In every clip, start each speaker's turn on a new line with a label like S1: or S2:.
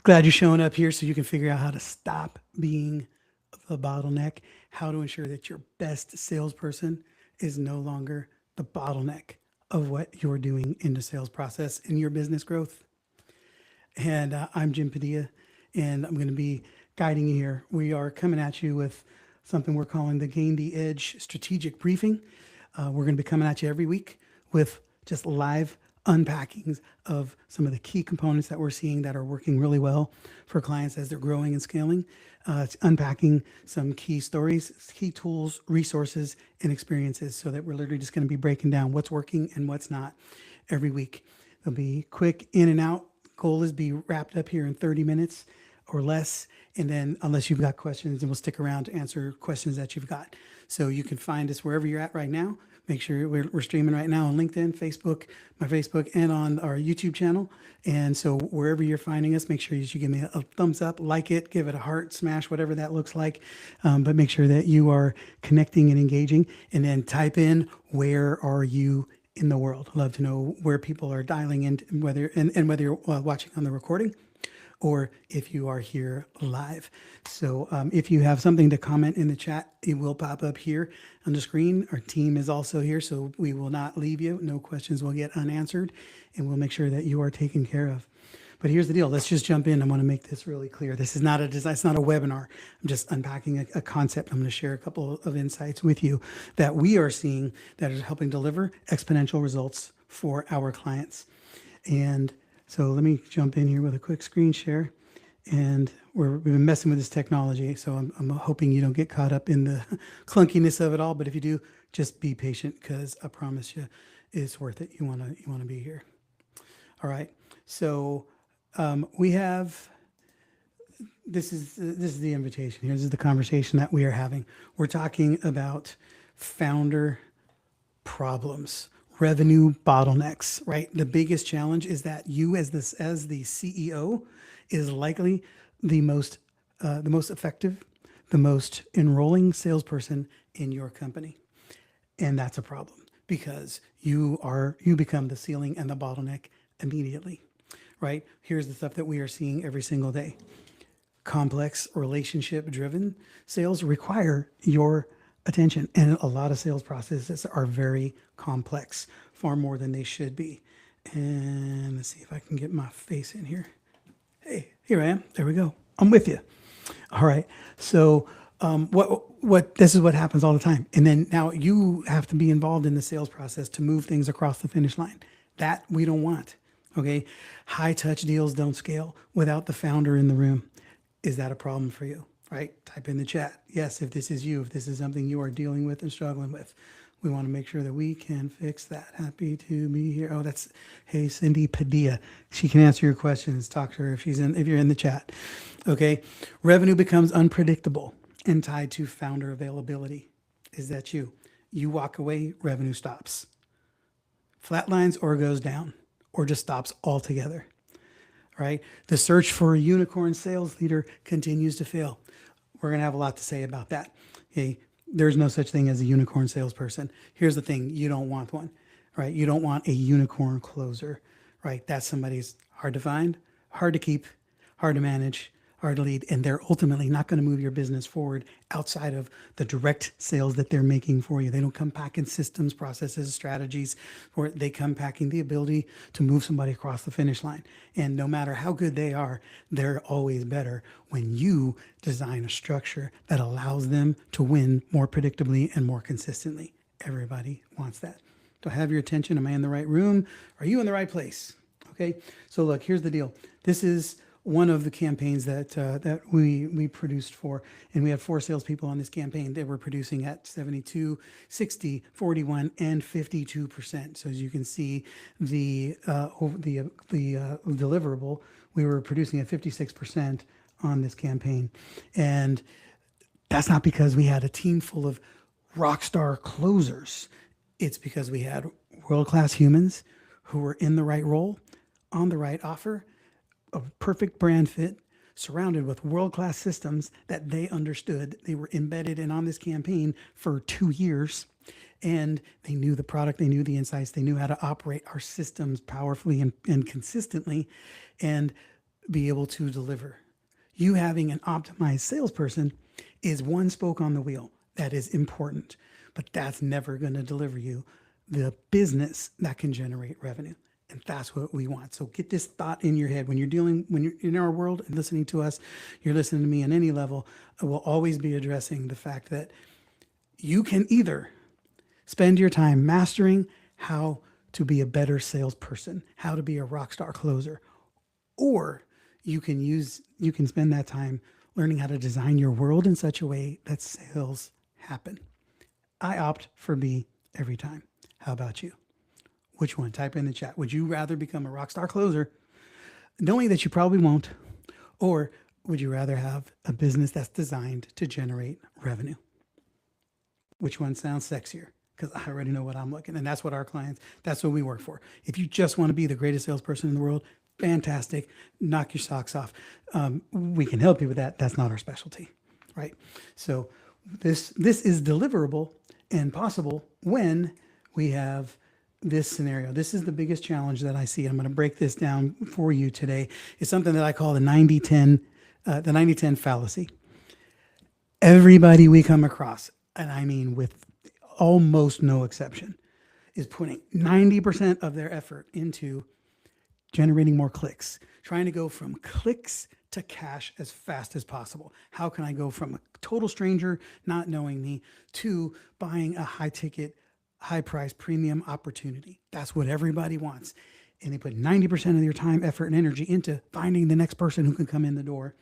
S1: Glad you're showing up here so you can figure out how to stop being the bottleneck, how to ensure that your best salesperson is no longer the bottleneck of what you're doing in the sales process and your business growth. And I'm Jim Padilla, and I'm going to be guiding you here. We are coming at you with something we're calling the Gain the Edge strategic briefing. We're going to be coming at you every week with just live unpackings of some of the key components that we're seeing that are working really well for clients as they're growing and scaling. It's unpacking some key stories, key tools, resources, and experiences so that we're literally just going to be breaking down what's working and what's not every week. They'll be quick in and out. Goal is be wrapped up here in 30 minutes or less. And then unless you've got questions, and we'll stick around to answer questions that you've got. So you can find us wherever you're at right now. Make sure we're streaming right now on LinkedIn, Facebook, my Facebook, and on our YouTube channel. And so wherever you're finding us, make sure you give me a thumbs up, like it, give it a heart, smash, whatever that looks like. But make sure that you are connecting and engaging, and then type in, where are you in the world? I'd love to know where people are dialing in, whether you're watching on the recording or if you are here live. So if you have something to comment in the chat, it will pop up here on the screen. Our team is also here, so we will not leave you. No questions will get unanswered, and we'll make sure that you are taken care of. But here's the deal. Let's just jump in. I want to make this really clear. This is not a design. It's not a webinar. I'm just unpacking a concept. I'm going to share a couple of insights with you that we are seeing that is helping deliver exponential results for our clients. And so let me jump in here with a quick screen share. And we've been messing with this technology, so I'm hoping you don't get caught up in the clunkiness of it all. But if you do, just be patient, because I promise you, it's worth it. You want to be here. All right. So we have, this is the invitation here. This is the conversation that we are having. We're talking about founder problems, revenue bottlenecks, right? The biggest challenge is that you as the CEO is likely the most effective, the most enrolling salesperson in your company. And that's a problem, because you become the ceiling and the bottleneck immediately, right? Here's the stuff that we are seeing every single day. Complex relationship-driven sales require your attention, and a lot of sales processes are very complex, far more than they should be. And let's see if I can get my face in here. Hey, here I am. There we go. I'm with you. All right. So this is what happens all the time. And then now you have to be involved in the sales process to move things across the finish line. That we don't want. Okay. High touch deals don't scale without the founder in the room. Is that a problem for you? Right? Type in the chat. Yes, if this is you, if this is something you are dealing with and struggling with, we want to make sure that we can fix that. Happy to be here. Oh, hey, Cindy Padilla. She can answer your questions. Talk to her if you're in the chat. Okay. Revenue becomes unpredictable and tied to founder availability. Is that you? You walk away, revenue stops. Flatlines or goes down or just stops altogether. Right? The search for a unicorn sales leader continues to fail. We're going to have a lot to say about that. Okay. There's no such thing as a unicorn salesperson. Here's the thing. You don't want one, right? You don't want a unicorn closer, right? That's somebody who's hard to find, hard to keep, hard to manage, hard to lead, and they're ultimately not going to move your business forward outside of the direct sales that they're making for you. They don't come packing systems, processes, strategies, or they come packing the ability to move somebody across the finish line. And no matter how good they are, they're always better when you design a structure that allows them to win more predictably and more consistently. Everybody wants that. Do I have your attention? Am I in the right room? Are you in the right place? Okay. So look, here's the deal. This is one of the campaigns that we produced for, and we had 4 salespeople on this campaign that were producing at 72, 60, 41, and 52%. So as you can see, the deliverable, we were producing at 56% on this campaign, and that's not because we had a team full of rock star closers. It's because we had world-class humans who were in the right role, on the right offer, a perfect brand fit, surrounded with world-class systems that they understood. They were embedded in on this campaign for 2 years, and they knew the product, they knew the insights, they knew how to operate our systems powerfully and consistently. And be able to deliver. You having an optimized salesperson is one spoke on the wheel. That is important, but that's never going to deliver you the business that can generate revenue. And that's what we want. So get this thought in your head when you're in our world and listening to us, you're listening to me on any level. I will always be addressing the fact that you can either spend your time mastering how to be a better salesperson, how to be a rock star closer, or you can spend that time learning how to design your world in such a way that sales happen. I opt for B every time. How about you? Which one? Type in the chat. Would you rather become a rock star closer, knowing that you probably won't, or would you rather have a business that's designed to generate revenue? Which one sounds sexier? Because I already know what I'm looking, and that's what our clients, that's what we work for. If you just want to be the greatest salesperson in the world, fantastic, knock your socks off. We can help you with that. That's not our specialty, right? So this is deliverable and possible when we have this scenario. This is the biggest challenge that I see. I'm going to break this down for you today. It's something that I call the 90-10 fallacy. Everybody we come across, and I mean with almost no exception, is putting 90% of their effort into generating more clicks, trying to go from clicks to cash as fast as possible. How can I go from a total stranger not knowing me to buying a high ticket, high price premium opportunity? That's what everybody wants. And they put 90% of their time, effort, and energy into finding the next person who can come in the door.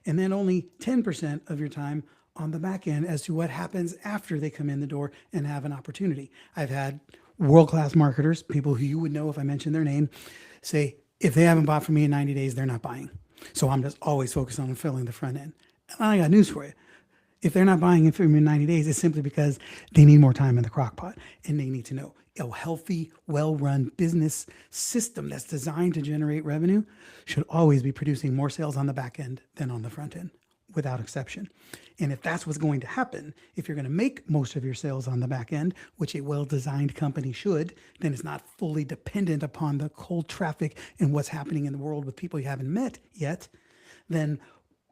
S1: And then only 10% of your time on the back end as to what happens after they come in the door and have an opportunity. I've had world-class marketers, people who you would know if I mentioned their name, say, if they haven't bought from me in 90 days, they're not buying. So I'm just always focused on filling the front end. And I got news for you. If they're not buying it from me in 90 days, it's simply because they need more time in the crock pot, and they need to know a healthy, well-run business system that's designed to generate revenue should always be producing more sales on the back end than on the front end, without exception. And if that's what's going to happen, if you're going to make most of your sales on the back end, which a well-designed company should, then it's not fully dependent upon the cold traffic and what's happening in the world with people you haven't met yet, then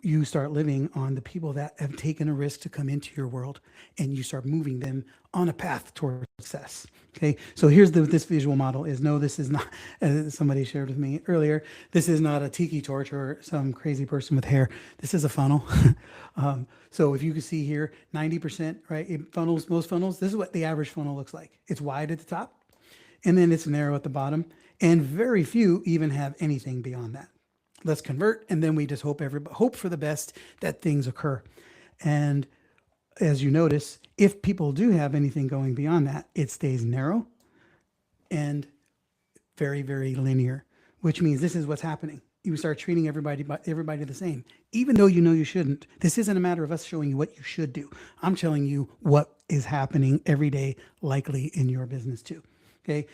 S1: you start living on the people that have taken a risk to come into your world, and you start moving them on a path toward success. Okay, so here's this visual model is, no, this is not, as somebody shared with me earlier, this is not a tiki torch or some crazy person with hair. This is a funnel. So if you can see here, 90%, right? Funnels, most funnels, this is what the average funnel looks like. It's wide at the top, and then it's narrow at the bottom, and very few even have anything beyond that. Let's convert, and then we just hope for the best that things occur. And as you notice, if people do have anything going beyond that, it stays narrow and very, very linear, which means this is what's happening. You start treating everybody the same, even though you know you shouldn't. This isn't a matter of us showing you what you should do. I'm telling you what is happening every day, likely in your business too. Okay,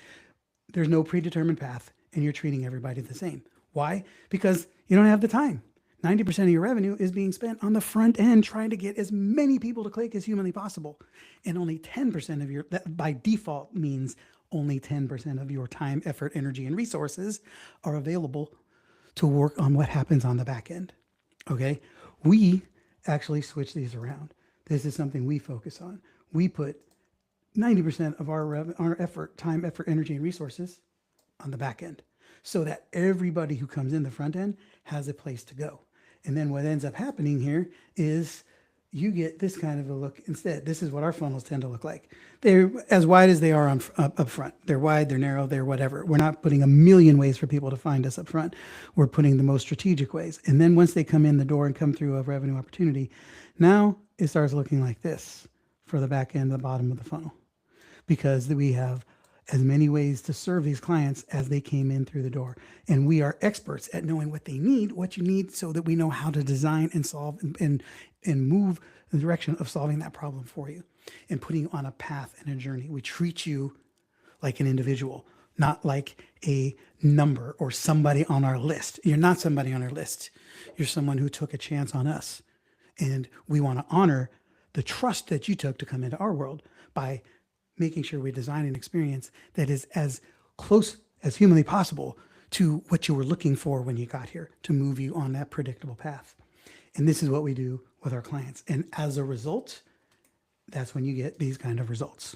S1: there's no predetermined path, and you're treating everybody the same. Why? Because you don't have the time. 90% of your revenue is being spent on the front end trying to get as many people to click as humanly possible. And only 10% of that by default means only 10% of your time, effort, energy, and resources are available to work on what happens on the back end. Okay? We actually switch these around. This is something we focus on. We put 90% of our effort, time, effort, energy, and resources on the back end, so that everybody who comes in the front end has a place to go. And then what ends up happening here is you get this kind of a look instead. This is what our funnels tend to look like. They're as wide as they are up front. They're wide, they're narrow, they're whatever. We're not putting a million ways for people to find us up front. We're putting the most strategic ways. And then once they come in the door and come through a revenue opportunity, now it starts looking like this for the back end, the bottom of the funnel, because we have as many ways to serve these clients as they came in through the door. And we are experts at knowing what they need, what you need, so that we know how to design and solve and move in the direction of solving that problem for you and putting you on a path and a journey. We treat you like an individual, not like a number or somebody on our list. You're not somebody on our list. You're someone who took a chance on us. And we want to honor the trust that you took to come into our world by making sure we design an experience that is as close as humanly possible to what you were looking for when you got here to move you on that predictable path. And this is what we do with our clients. And as a result, that's when you get these kind of results,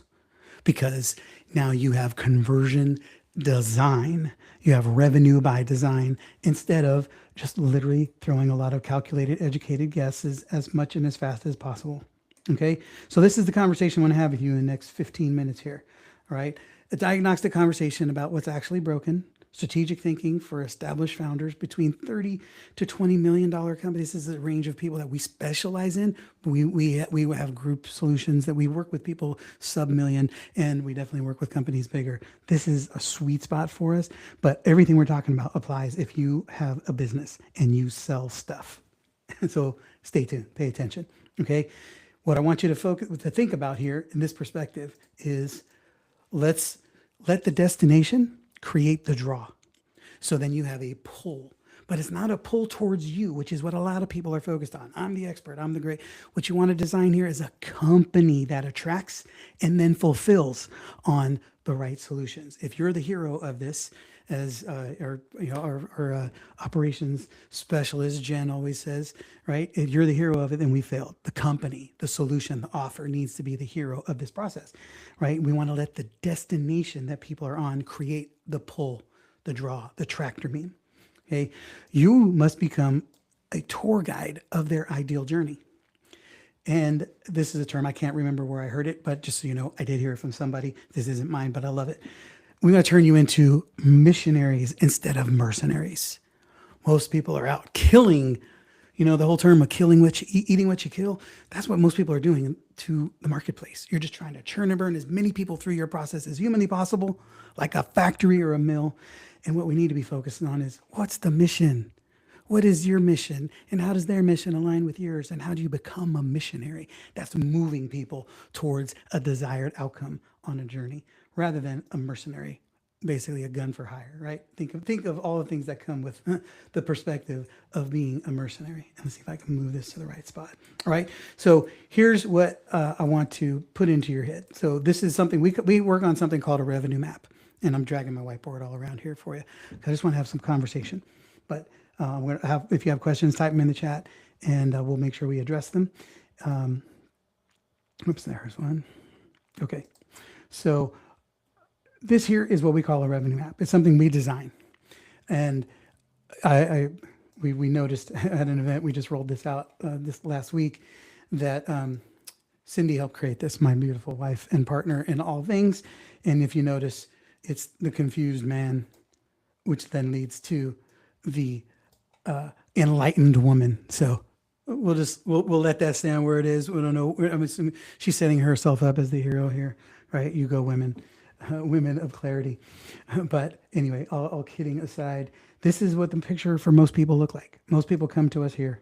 S1: because now you have conversion design, you have revenue by design, instead of just literally throwing a lot of calculated, educated guesses as much and as fast as possible. Okay, so this is the conversation I want to have with you in the next 15 minutes here. All right, a diagnostic conversation about what's actually broken, strategic thinking for established founders between $30 to $20 million companies. This is a range of people that we specialize in. We have group solutions that we work with people sub-million, and we definitely work with companies bigger. This is a sweet spot for us, but everything we're talking about applies if you have a business and you sell stuff. So stay tuned, pay attention, okay? What I want you to think about here in this perspective is, let's let the destination create the draw. So then you have a pull, but it's not a pull towards you, which is what a lot of people are focused on. I'm the expert, I'm the great. What you want to design here is a company that attracts and then fulfills on the right solutions. If you're the hero of this, as our operations specialist Jen always says, right? If you're the hero of it, then we failed. The company, the solution, the offer needs to be the hero of this process, right? We want to let the destination that people are on create the pull, the draw, the tractor beam. Okay, you must become a tour guide of their ideal journey. And this is a term, I can't remember where I heard it, but just so you know, I did hear it from somebody. This isn't mine, but I love it. We're going to turn you into missionaries instead of mercenaries. Most people are out killing, the whole term of killing what you eat, eating what you kill. That's what most people are doing to the marketplace. You're just trying to churn and burn as many people through your process as humanly possible, like a factory or a mill. And what we need to be focusing on is, what's the mission? What is your mission? And how does their mission align with yours? And how do you become a missionary? That's moving people towards a desired outcome on a journey, rather than a mercenary, basically a gun for hire, right? Think of all the things that come with the perspective of being a mercenary. And let's see if I can move this to the right spot. All right. So here's what I want to put into your head. So this is something we work on, something called a revenue map. And I'm dragging my whiteboard all around here for you. I just want to have some conversation. But if you have questions, type them in the chat, and we'll make sure we address them. Oops, there's one. Okay. So this here is what we call a revenue map. It's something we design. And we noticed at an event, we just rolled this out this last week, that Cindy helped create this, my beautiful wife and partner in all things. And if you notice, it's the confused man, which then leads to the enlightened woman. So we'll let that stand where it is. We don't know. I'm assuming she's setting herself up as the hero here, right? You go, women. Women of clarity. But anyway, all kidding aside, this is what the picture for most people look like. Most people come to us here.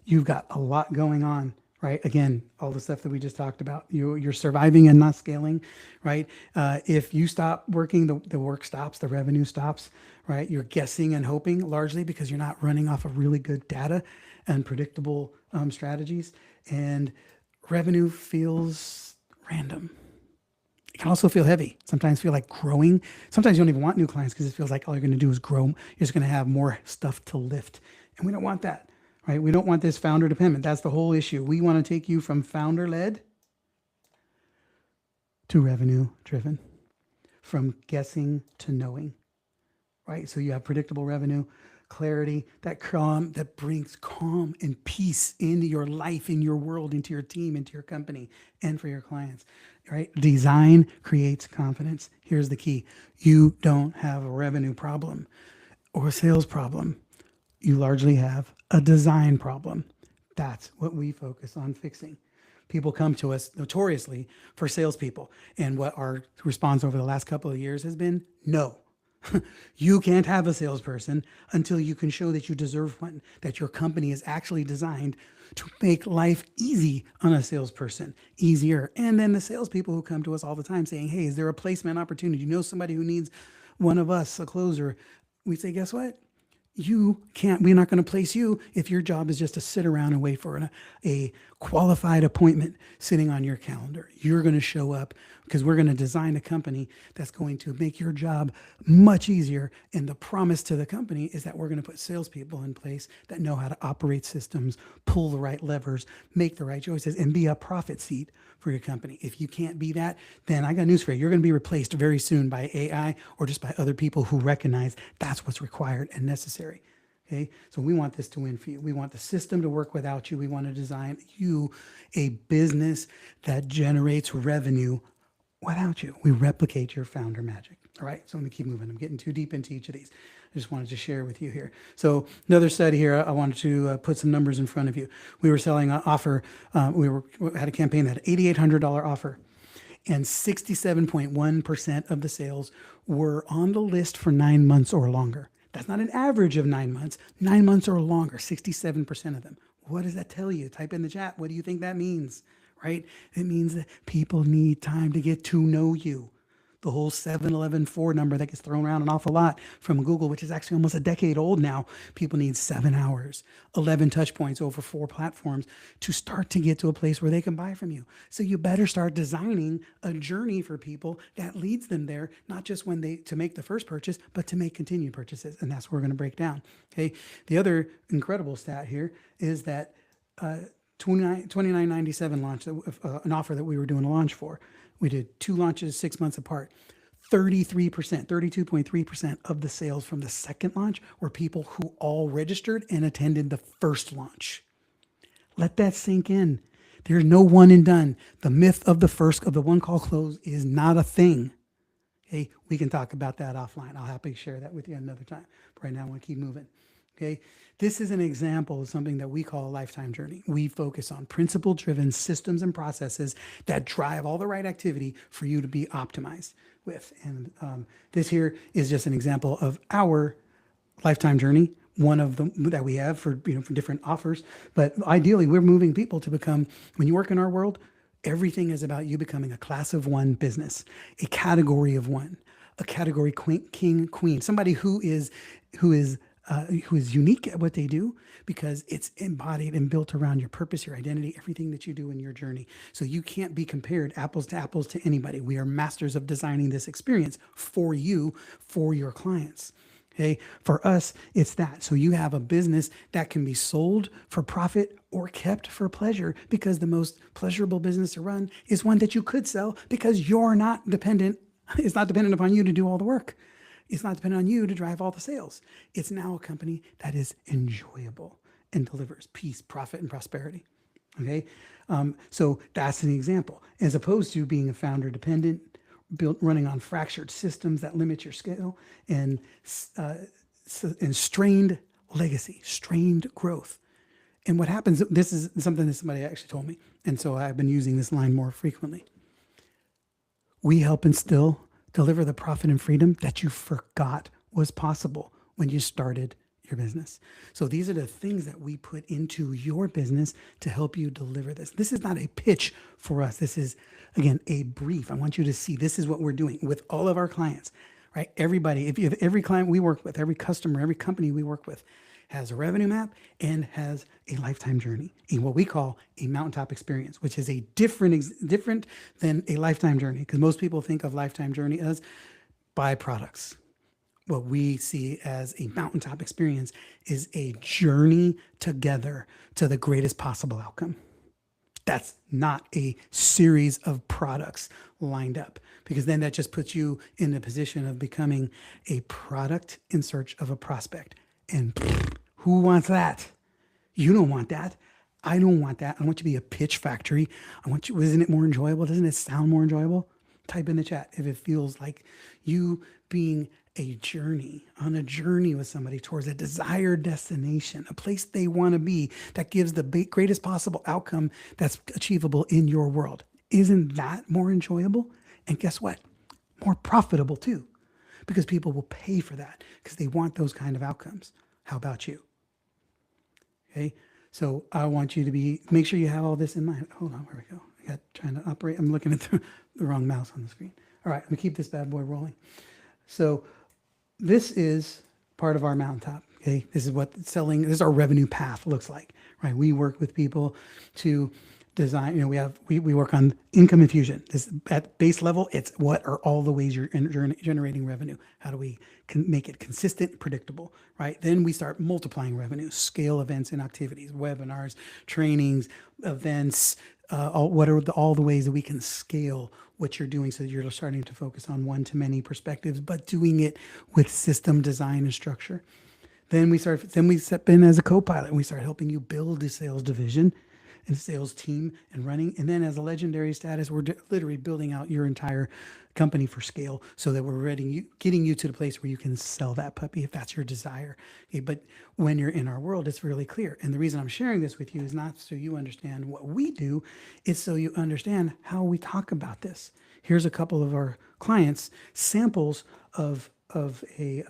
S1: You've got a lot going on, right? Again, all the stuff that we just talked about. You're surviving and not scaling, right? If you stop working, the work stops, the revenue stops, right? You're guessing and hoping, largely because you're not running off of really good data and predictable strategies. And revenue feels random. It can also feel heavy. Sometimes feel like growing. Sometimes you don't even want new clients because it feels like all you're going to do is grow. You're just going to have more stuff to lift. And we don't want that, right? We don't want this founder dependent. That's the whole issue. We want to take you from founder-led to revenue-driven, from guessing to knowing, right? So you have predictable revenue, clarity, that brings calm and peace into your life, in your world, into your team, into your company, and for your clients, right? Design creates confidence. Here's the key. You don't have a revenue problem or a sales problem. You largely have a design problem. That's what we focus on fixing. People come to us notoriously for salespeople. And what our response over the last couple of years has been, no. You can't have a salesperson until you can show that you deserve one, that your company is actually designed to make life easy on a salesperson, easier. And then the salespeople who come to us all the time saying, hey, is there a placement opportunity? You know somebody who needs one of us, a closer? We say, guess what? We're not going to place you if your job is just to sit around and wait for a qualified appointment sitting on your calendar. You're going to show up because we're going to design a company that's going to make your job much easier. And the promise to the company is that we're going to put salespeople in place that know how to operate systems, pull the right levers, make the right choices, and be a profit seat for your company. If you can't be that, then I got news for you. You're going to be replaced very soon by AI or just by other people who recognize that's what's required and necessary. Okay, so we want this to win for you. We want the system to work without you. We want to design you a business that generates revenue without you. We replicate your founder magic. All right, so let me keep moving. I'm getting too deep into each of these. I just wanted to share with you here. So another study here, I wanted to put some numbers in front of you. We were selling an offer. We had a campaign that had $8,800 offer, and 67.1% of the sales were on the list for 9 months or longer. That's not an average of 9 months, 9 months or longer, 67% of them. What does that tell you? Type in the chat. What do you think that means, right? It means that people need time to get to know you. The whole 7-11-4 number that gets thrown around an awful lot from Google, which is actually almost a decade old now. People need 7 hours, 11 touch points over 4 platforms to start to get to a place where they can buy from you. So you better start designing a journey for people that leads them there, not just when to make the first purchase, but to make continued purchases. And that's what we're going to break down. Okay. The other incredible stat here is that $29.97 launch, an offer that we were doing a launch for. We did 2 launches 6 months apart. 33%, 32.3% of the sales from the second launch were people who all registered and attended the first launch. Let that sink in. There's no one and done. The myth of the one call close is not a thing. Okay, we can talk about that offline. I'll happily share that with you another time. But right now, I want to keep moving. Okay, this is an example of something that we call a lifetime journey. We focus on principle-driven systems and processes that drive all the right activity for you to be optimized with. And this here is just an example of our lifetime journey, one of them that we have for different offers. But ideally, we're moving people to become, when you work in our world, everything is about you becoming a class of one business, a category of one, a category king, queen, somebody who is unique at what they do because it's embodied and built around your purpose, your identity, everything that you do in your journey. So you can't be compared apples to anybody. We are masters of designing this experience for you, for your clients. Okay. For us, it's that. So you have a business that can be sold for profit or kept for pleasure, because the most pleasurable business to run is one that you could sell because you're not dependent. It's not dependent upon you to do all the work. It's not dependent on you to drive all the sales. It's now a company that is enjoyable and delivers peace, profit, and prosperity. Okay. So that's an example, as opposed to being a founder dependent, running on fractured systems that limit your scale, and strained legacy, strained growth. And what happens, this is something that somebody actually told me, and so I've been using this line more frequently. We help instill, deliver the profit and freedom that you forgot was possible when you started your business. So these are the things that we put into your business to help you deliver this. This is not a pitch for us. This is, again, a brief. I want you to see this is what we're doing with all of our clients, right? Everybody, if you have every client we work with, every customer, every company we work with has a revenue map and has a lifetime journey, what we call a mountaintop experience, which is a different than a lifetime journey, because most people think of lifetime journey as byproducts. What we see as a mountaintop experience is a journey together to the greatest possible outcome. That's not a series of products lined up, because then that just puts you in the position of becoming a product in search of a prospect. And who wants that? You don't want that. I don't want that. I want you to be a pitch factory. I want you, isn't it more enjoyable? Doesn't it sound more enjoyable? Type in the chat if it feels like you being on a journey with somebody towards a desired destination, a place they want to be that gives the greatest possible outcome that's achievable in your world. Isn't that more enjoyable? And guess what? More profitable too, because people will pay for that because they want those kind of outcomes. How about you? Okay. So I want you to make sure you have all this in mind. Hold on, where we go? I got trying to operate. I'm looking at the wrong mouse on the screen. All right, let me keep this bad boy rolling. So this is part of our mountaintop. Okay, this is what this is our revenue path looks like, right? We work with people to design. We work on income infusion. This at base level, it's what are all the ways you're generating revenue? How do we make it consistent and predictable, right? Then we start multiplying revenue, scale events and activities, webinars, trainings, events, what are all the ways that we can scale what you're doing so that you're starting to focus on one-to-many perspectives, but doing it with system design and structure. Then we step in as a co-pilot and we start helping you build a sales division and sales team and running. And then as a legendary status, we're literally building out your entire company for scale so that we're getting you to the place where you can sell that puppy if that's your desire. Okay, but when you're in our world, it's really clear. And the reason I'm sharing this with you is not so you understand what we do, it's so you understand how we talk about this. Here's a couple of our clients, samples of a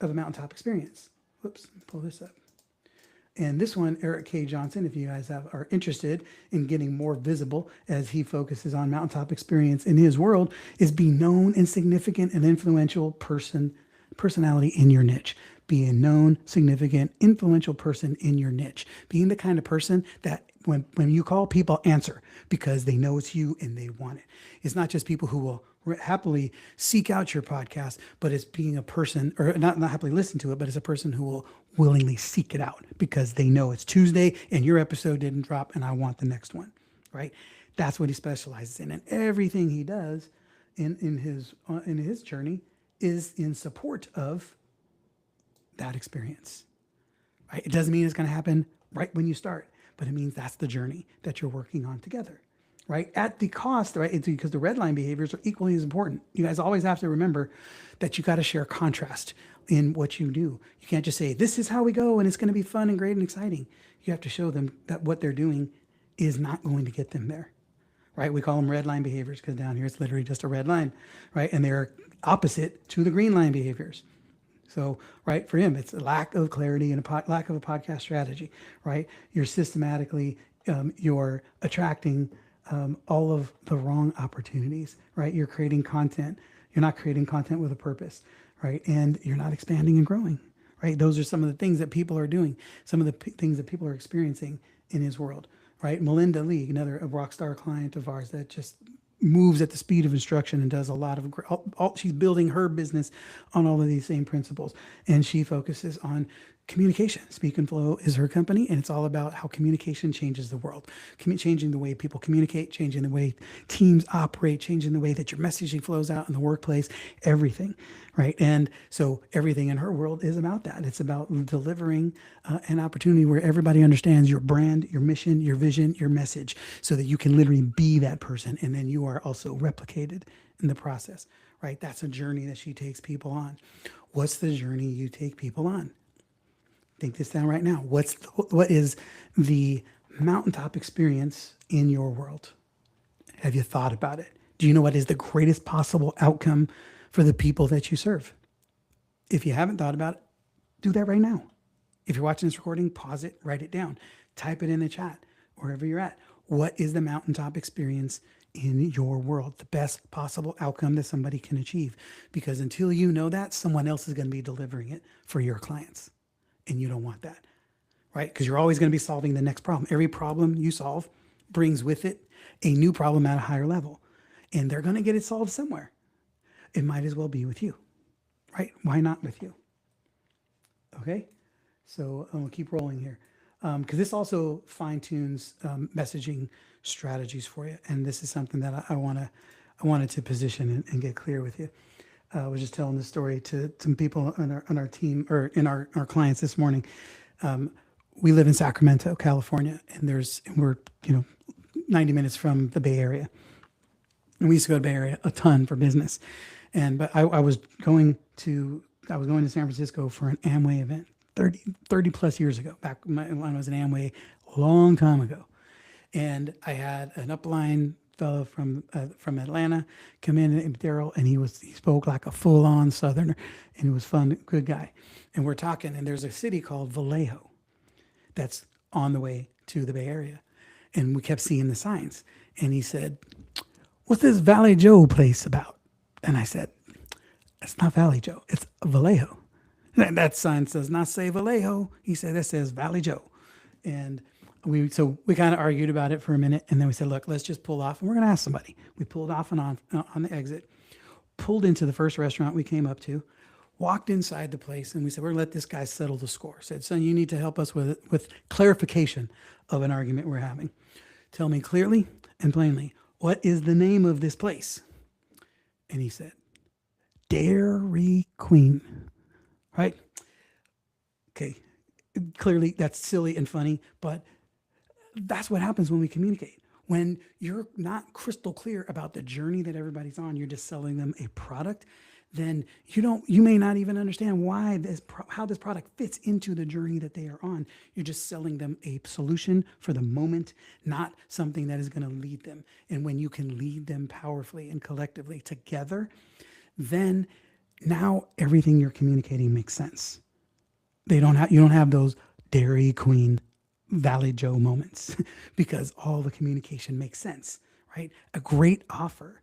S1: mountaintop experience. Whoops, pull this up. And this one, Eric K. Johnson, if you guys are interested in getting more visible as he focuses on mountaintop experience in his world, is be known and significant and influential personality in your niche. Be a known, significant, influential person in your niche. Being the kind of person that when you call, people answer because they know it's you and they want it. It's not just people who will happily seek out your podcast, but it's being a person, or not happily listen to it, but it's a person who will willingly seek it out because they know it's Tuesday and your episode didn't drop and I want the next one, right? That's what he specializes in. And everything he does in his journey is in support of that experience, right? It doesn't mean it's going to happen right when you start, but it means that's the journey that you're working on together. Right? At the cost, right? It's because the red line behaviors are equally as important. You guys always have to remember that you got to share contrast in what you do. You can't just say, this is how we go and it's going to be fun and great and exciting. You have to show them that what they're doing is not going to get them there, right? We call them red line behaviors because down here it's literally just a red line, right? And they're opposite to the green line behaviors. So, right, for him, it's a lack of clarity and a lack of a podcast strategy, right? You're systematically, you're attracting all of the wrong opportunities, right? You're creating content. You're not creating content with a purpose, right? And you're not expanding and growing, right? Those are some of the things that people are doing, some of the things that people are experiencing in his world, right? Melinda Lee, another a rock star client of ours that just moves at the speed of instruction and does a lot of, she's building her business on all of these same principles. And she focuses on communication. Speak and Flow is her company, and it's all about how communication changes the world, changing the way people communicate, changing the way teams operate, changing the way that your messaging flows out in the workplace, everything, right? And so everything in her world is about that. It's about delivering an opportunity where everybody understands your brand, your mission, your vision, your message, so that you can literally be that person, and then you are also replicated in the process, right? That's a journey that she takes people on. What's the journey you take people on? Think this down right now. What is the mountaintop experience in your world? Have you thought about it? Do you know what is the greatest possible outcome for the people that you serve? If you haven't thought about it, do that right now. If you're watching this recording, pause it, write it down, type it in the chat, wherever you're at. What is the mountaintop experience in your world? The best possible outcome that somebody can achieve. Because until you know that, someone else is going to be delivering it for your clients. And you don't want that, right? Because you're always going to be solving the next problem. Every problem you solve brings with it a new problem at a higher level. And they're going to get it solved somewhere. It might as well be with you, right? Why not with you? Okay, so we'll keep rolling here. Because this also fine-tunes messaging strategies for you. And this is something that I wanted to position and get clear with you. I was just telling this story to some people on our team, or in our clients this morning. We live in Sacramento, California, and we're 90 minutes from the Bay Area. And we used to go to the Bay Area a ton for business. But I was going to San Francisco for an Amway event 30 plus years ago, back when I was in Amway a long time ago. And I had an upline fellow from Atlanta come in, Daryl, and he spoke like a full-on Southerner, and he was fun, good guy. And we're talking, and there's a city called Vallejo that's on the way to the Bay Area, and we kept seeing the signs. And he said, "What's this Valley Joe place about?" And I said, "It's not Valley Joe, it's Vallejo." And that sign does not say Vallejo. He said, "It says Valley Joe." And we kind of argued about it for a minute, and then we said, look, let's just pull off, and we're going to ask somebody. We pulled off and on the exit, pulled into the first restaurant we came up to, walked inside the place, and we said, we're going to let this guy settle the score. Said, son, you need to help us with clarification of an argument we're having. Tell me clearly and plainly, what is the name of this place? And he said, Dairy Queen. Right? Okay. Clearly that's silly and funny, but that's what happens when we communicate. When you're not crystal clear about the journey that everybody's on, you're just selling them a product, then you may not even understand how this product fits into the journey that they are on. You're just selling them a solution for the moment, not something that is going to lead them. And when you can lead them powerfully and collectively together, then now everything you're communicating makes sense. You don't have those Dairy Queen Valley Joe moments because all the communication makes sense, right? A great offer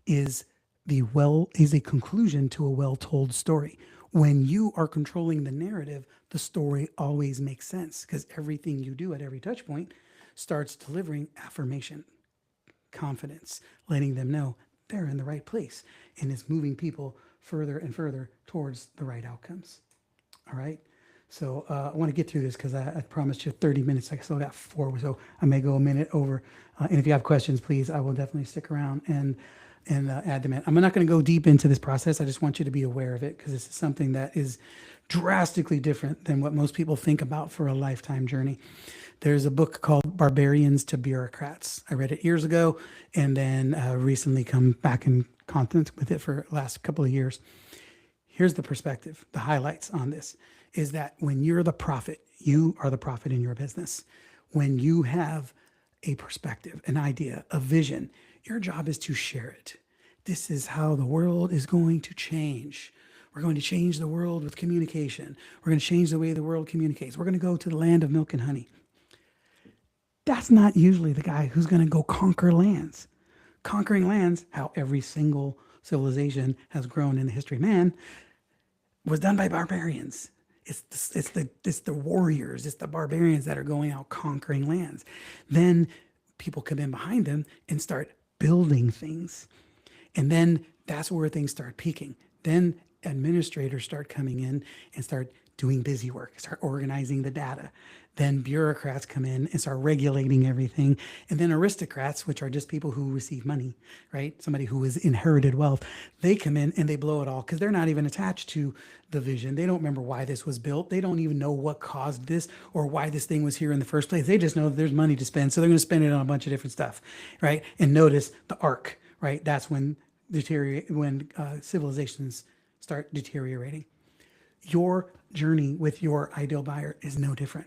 S1: is a conclusion to a well-told story. When you are controlling the narrative, the story always makes sense because everything you do at every touch point starts delivering affirmation, confidence, letting them know they're in the right place, and it's moving people further and further towards the right outcomes. All right. So I want to get through this because I promised you 30 minutes. I still got 4, so I may go a minute over. And if you have questions, please, I will definitely stick around and add them in. I'm not going to go deep into this process. I just want you to be aware of it because this is something that is drastically different than what most people think about for a lifetime journey. There's a book called Barbarians to Bureaucrats. I read it years ago and then recently come back in contact with it for the last couple of years. Here's the perspective, the highlights on this is that when you're the prophet, you are the prophet in your business. When you have a perspective, an idea, a vision, your job is to share it. This is how the world is going to change. We're going to change the world with communication. We're going to change the way the world communicates. We're going to go to the land of milk and honey. That's not usually the guy who's going to go conquer lands. Conquering lands, how every single civilization has grown in the history of man, was done by barbarians. It's the warriors, it's the barbarians that are going out conquering lands. Then people come in behind them and start building things. And then that's where things start peaking. Then administrators start coming in and start doing busy work, start organizing the data. Then bureaucrats come in and start regulating everything. And then aristocrats, which are just people who receive money, right? Somebody who has inherited wealth, they come in and they blow it all because they're not even attached to the vision. They don't remember why this was built. They don't even know what caused this or why this thing was here in the first place. They just know that there's money to spend. So they're going to spend it on a bunch of different stuff, right? And notice the arc, right? That's when civilizations start deteriorating. Your journey with your ideal buyer is no different.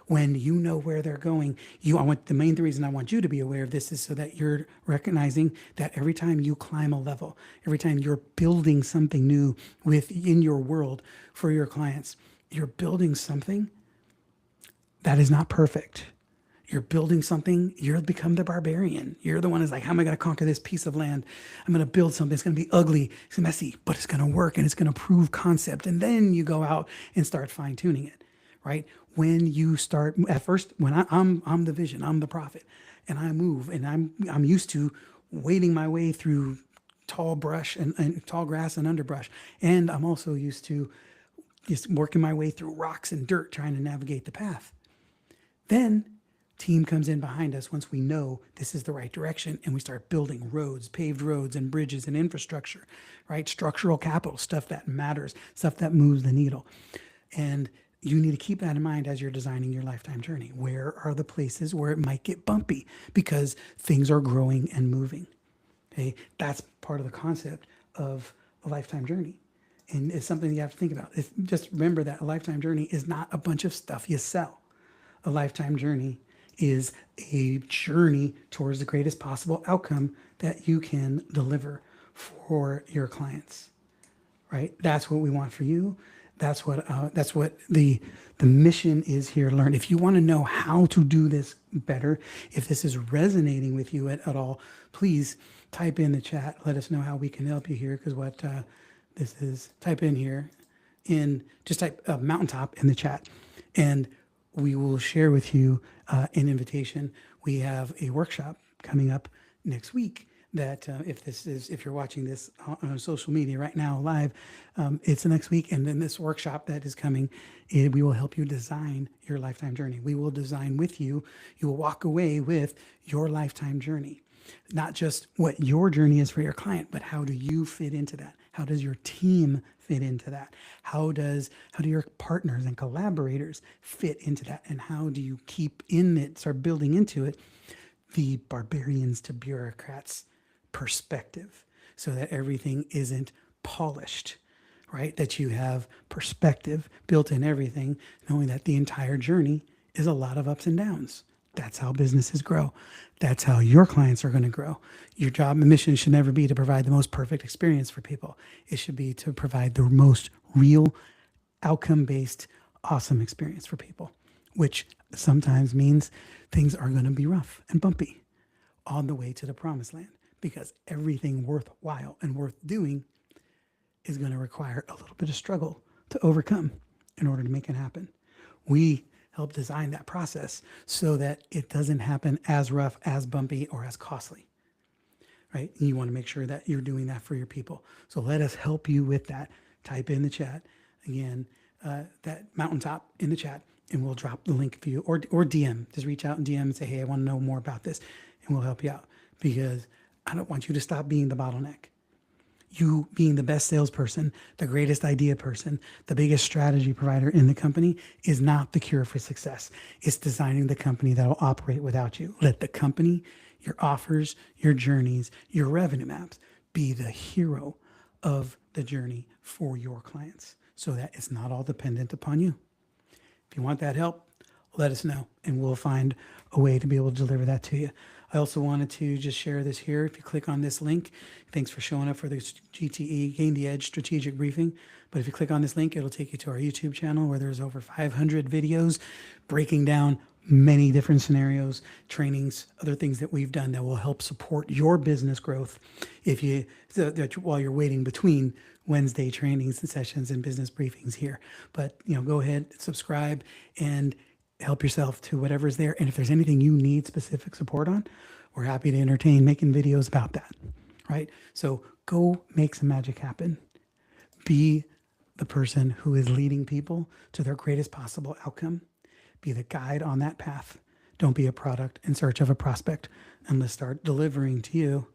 S1: When you know where they're going, the main reason I want you to be aware of this is so that you're recognizing that every time you climb a level, every time you're building something new within your world for your clients, you're building something that is not perfect. You're building something, you're become the barbarian. You're the one who's like, how am I going to conquer this piece of land? I'm going to build something. It's going to be ugly, it's messy, but it's going to work and it's going to prove concept. And then you go out and start fine tuning it, right? When you start at first, when I'm the vision, I'm the prophet, and I move, and I'm used to wading my way through tall brush and tall grass and underbrush, and I'm also used to just working my way through rocks and dirt, trying to navigate the path. Then team comes in behind us once we know this is the right direction, and we start building roads, paved roads and bridges and infrastructure, right? Structural capital, stuff that matters, stuff that moves the needle. And you need to keep that in mind as you're designing your lifetime journey. Where are the places where it might get bumpy because things are growing and moving? Okay, that's part of the concept of a lifetime journey. And it's something you have to think about. Just remember that a lifetime journey is not a bunch of stuff you sell. A lifetime journey is a journey towards the greatest possible outcome that you can deliver for your clients, right? That's what we want for you. That's what the mission is here to learn. If you want to know how to do this better, if this is resonating with you at all, please type in the chat. Let us know how we can help you here, because what this is, type in here, just type mountaintop in the chat. And we will share with you an invitation. We have a workshop coming up next week that if you're watching this on social media right now live, it's the next week. And then this workshop that is coming, we will help you design your lifetime journey. We will design with you. You will walk away with your lifetime journey. Not just what your journey is for your client, but how do you fit into that? How does your team fit into that? How do your partners and collaborators fit into that? And how do you keep in it, start building into it, the barbarians to bureaucrats perspective, so that everything isn't polished, right? That you have perspective built in everything, knowing that the entire journey is a lot of ups and downs. That's how businesses grow. That's how your clients are going to grow. Your job and mission should never be to provide the most perfect experience for people. It should be to provide the most real, outcome-based, awesome experience for people, which sometimes means things are going to be rough and bumpy on the way to the promised land, because everything worthwhile and worth doing is going to require a little bit of struggle to overcome in order to make it happen. We help design that process so that it doesn't happen as rough, as bumpy, or as costly, right? And you want to make sure that you're doing that for your people. So let us help you with that. Type in the chat again, that mountaintop in the chat, and we'll drop the link for you, or DM. Just reach out and DM and say, hey, I want to know more about this, and we'll help you out, because I don't want you to stop being the bottleneck. You being the best salesperson, the greatest idea person, the biggest strategy provider in the company is not the cure for success. It's designing the company that will operate without you. Let the company, your offers, your journeys, your revenue maps be the hero of the journey for your clients, so that it's not all dependent upon you. If you want that help, let us know, and we'll find a way to be able to deliver that to you. I also wanted to just share this here. If you click on this link, thanks for showing up for the GTE Gain the Edge strategic briefing. But if you click on this link, it'll take you to our YouTube channel, where there's over 500 videos breaking down many different scenarios, trainings, other things that we've done that will help support your business growth while you're waiting between Wednesday trainings and sessions and business briefings here. But go ahead, subscribe, and help yourself to whatever's there. And if there's anything you need specific support on, we're happy to entertain making videos about that, right? So go make some magic happen. Be the person who is leading people to their greatest possible outcome. Be the guide on that path. Don't be a product in search of a prospect, and let's start delivering to you.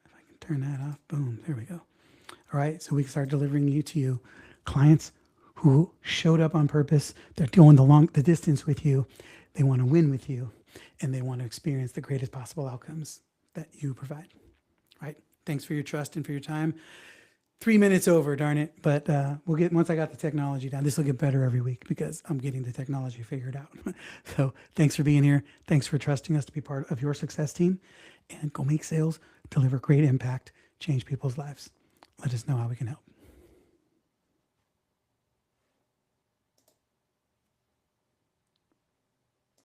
S1: If I can turn that off, boom, there we go. All right, so we can start delivering to you clients who showed up on purpose. They're going the distance with you. They want to win with you, and they want to experience the greatest possible outcomes that you provide, right? Thanks for your trust and for your time. 3 minutes over, darn it. But once I got the technology down, this will get better every week, because I'm getting the technology figured out. So thanks for being here. Thanks for trusting us to be part of your success team, and go make sales, deliver great impact, change people's lives. Let us know how we can help.